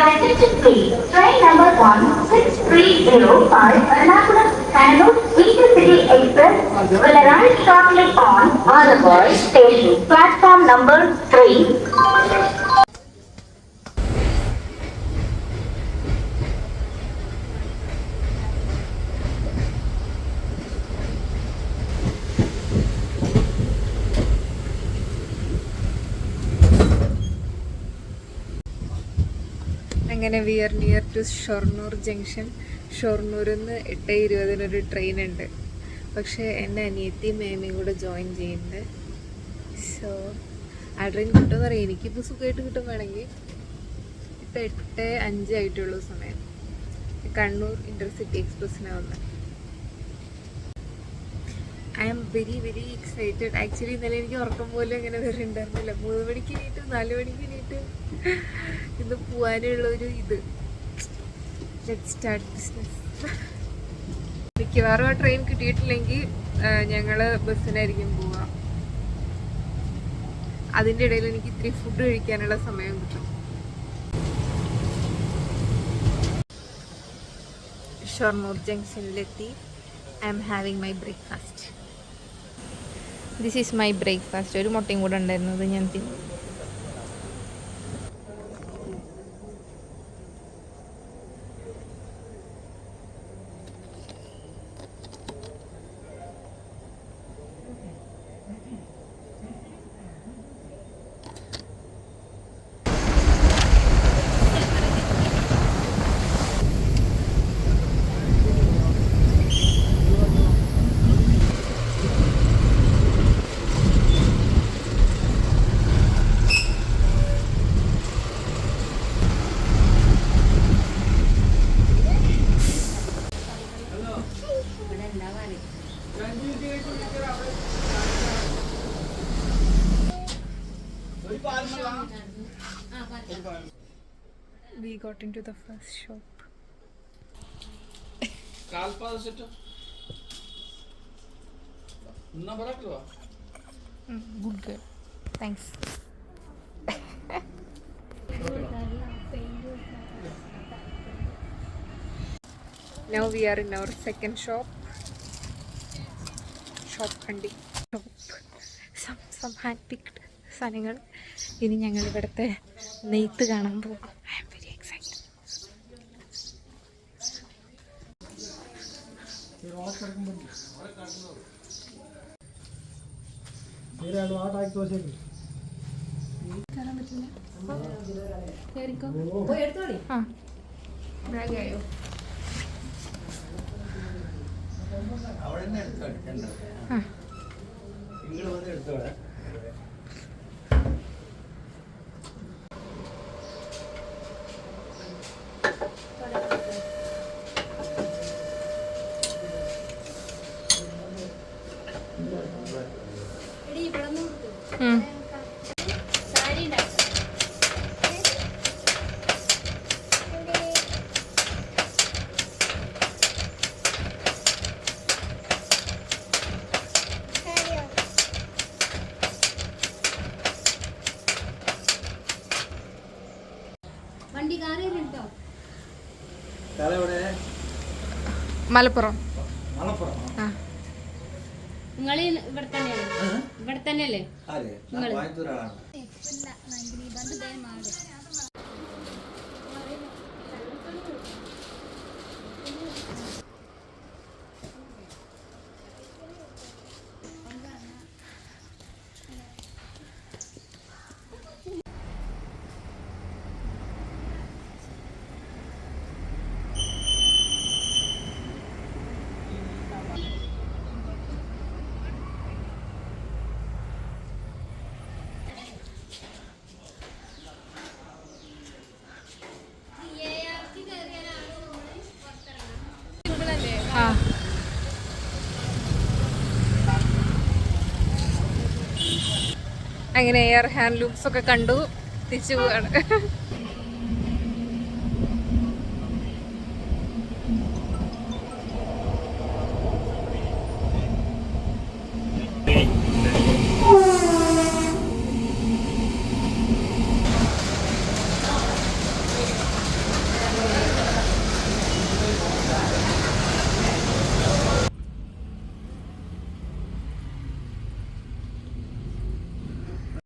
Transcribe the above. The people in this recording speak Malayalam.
Your attention please. Train number 16305 Ernakulam Kannur Intercity Express will arrive shortly on Malabar Station. Platform number 3. അങ്ങനെ we are near to Shoranur junction. ഷൊർണൂരിൽ നിന്ന് 8:20 ട്രെയിൻ ഉണ്ട്. പക്ഷേ എൻ്റെ അനിയത്തിയും മേമയും കൂടെ ജോയിൻ ചെയ്യുന്നുണ്ട്. സോ ആ ട്രെയിൻ കിട്ടുമെന്ന് അറിയാം. എനിക്കിപ്പോൾ സുഖമായിട്ട് കിട്ടും വേണമെങ്കിൽ. ഇപ്പം 8:05 ആയിട്ടുള്ളൂ സമയം. കണ്ണൂർ ഇൻ്റർസിറ്റി എക്സ്പ്രസ്സിനാണ് വന്നത്. I am very very excited. Actually ഇന്നലെ എനിക്ക് ഉറക്കം പോലും അങ്ങനെ വരുന്നുണ്ടായിരുന്നില്ല. 3 മണിക്ക് എണീറ്റ് 4 മണിക്ക് എണീറ്റ് ഇന്ന് പോകാനുള്ളൊരു ഇത്. Let start business. മിക്കവാറും ആ ട്രെയിൻ കിട്ടിയിട്ടില്ലെങ്കിൽ ഞങ്ങൾ ബസ്സിനായിരിക്കും പോവുക. അതിൻ്റെ ഇടയിൽ എനിക്ക് ഇത്തിരി ഫുഡ് കഴിക്കാനുള്ള സമയം കിട്ടും. ഷൊർണൂർ ജംഗ്ഷനിലെത്തി. I am having my breakfast. This is my breakfast. ഒരു മുട്ടയും കൂടെ ഉണ്ടായിരുന്നത് ഞാൻ തിന്നു. We got into the first shop. Good girl. Thanks. Now we are in our second shop. Shop Kandi. Some hand-picked സാധനങ്ങൾ. ഇനി ഞങ്ങൾ ഇവിടുത്തെ നെയ്ത്ത് കാണാൻ പോകും. I am very excited. ബാഗായോ? മലപ്പുറം. നിങ്ങൾ ഇവിടെ തന്നെയല്ലേ? അങ്ങനെ എയർ ഹാൻഡ്ലൂംസ് ഒക്കെ കണ്ടു തിരിച്ചു പോവാണ്.